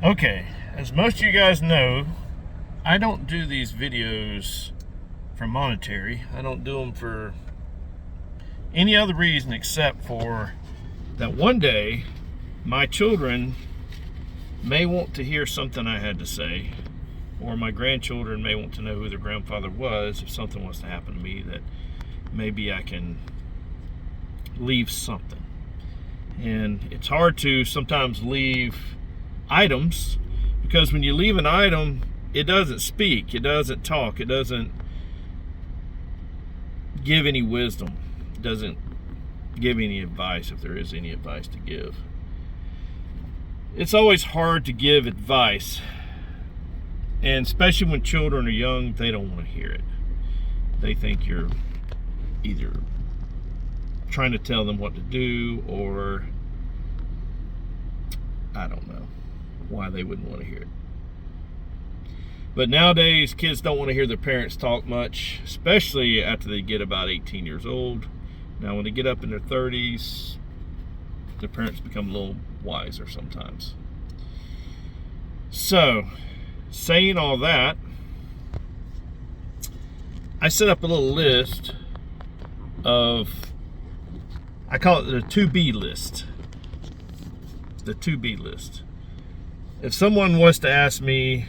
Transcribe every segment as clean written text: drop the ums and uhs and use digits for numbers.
Okay, as most of you guys know, I don't do these videos for monetary. I don't do them for any other reason except for that one day my children may want to hear something I had to say, or my grandchildren may want to know who their grandfather was if something was to happen to me, that maybe I can leave something. And it's hard to sometimes leave items, because when you leave an item, it doesn't speak, it doesn't talk, it doesn't give any wisdom, it doesn't give any advice, if there is any advice to give. It's always hard to give advice, and especially when children are young, they don't want to hear it. They think you're either trying to tell them what to do, or I don't know why they wouldn't want to hear it. But nowadays, kids don't want to hear their parents talk much, especially after they get about 18 years old. Now, when they get up in their 30s, their parents become a little wiser sometimes. So, saying all that, I set up a little list of, I call it the to-be list. The to-be list. If someone was to ask me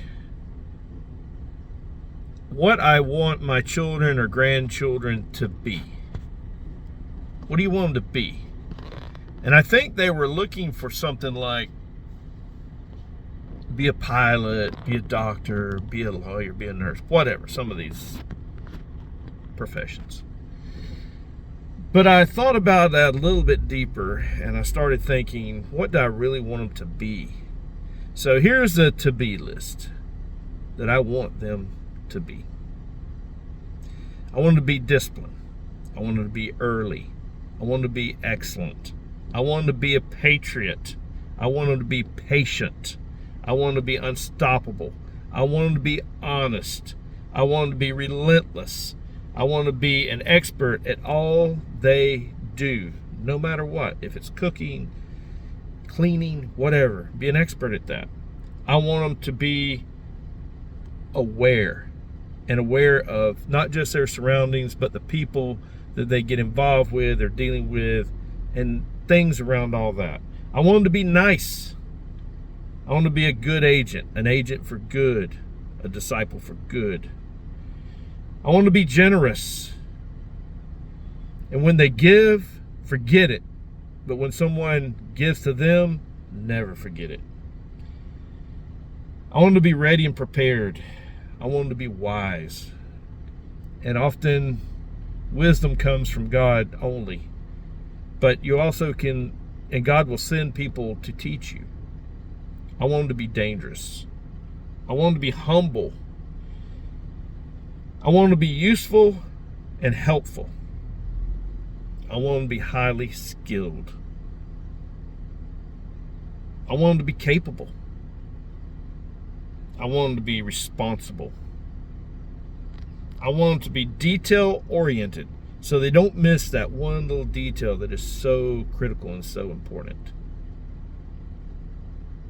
what I want my children or grandchildren to be, what do you want them to be? And I think they were looking for something like be a pilot, be a doctor, be a lawyer, be a nurse, whatever, some of these professions. But I thought about that a little bit deeper, and I started thinking, what do I really want them to be? So here's the to-be list that I want them to be. I want them to be disciplined. I want them to be early. I want them to be excellent. I want them to be a patriot. I want them to be patient. I want them to be unstoppable. I want them to be honest. I want them to be relentless. I want them to be an expert at all they do, no matter what. If it's cooking, cleaning, whatever, be an expert at that. I want them to be aware, and aware of not just their surroundings, but the people that they get involved with or dealing with, and things around all that. I want them to be nice. I want them to be a good agent, an agent for good, a disciple for good. I want them to be generous. And when they give, forget it. But when someone gives to them, never forget it. I want them to be ready and prepared. I want them to be wise. And often, wisdom comes from God only. But you also can, and God will send people to teach you. I want them to be dangerous. I want them to be humble. I want them to be useful and helpful. I want them to be highly skilled. I want them to be capable. I want them to be responsible. I want them to be detail-oriented, so they don't miss that one little detail that is so critical and so important.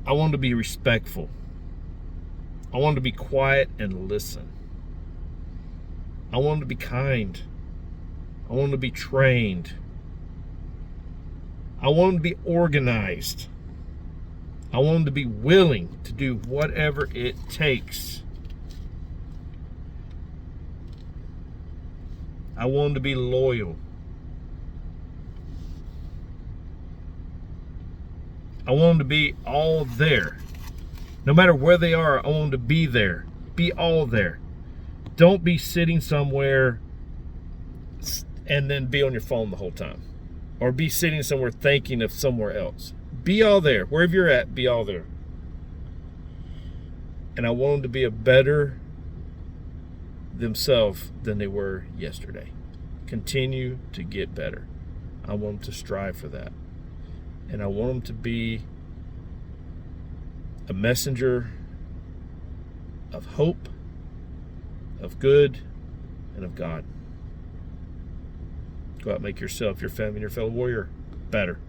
I want them to be respectful. I want them to be quiet and listen. I want them to be kind. I want them to be trained. I want them to be organized. I want them to be willing to do whatever it takes. I want them to be loyal. I want them to be all there. No matter where they are, I want them to be there. Be all there. Don't be sitting somewhere and then be on your phone the whole time. Or be sitting somewhere thinking of somewhere else. Be all there. Wherever you're at, be all there. And I want them to be a better themselves than they were yesterday. Continue to get better. I want them to strive for that. And I want them to be a messenger of hope, of good, and of God. Go out and make yourself, your family, and your fellow warrior better.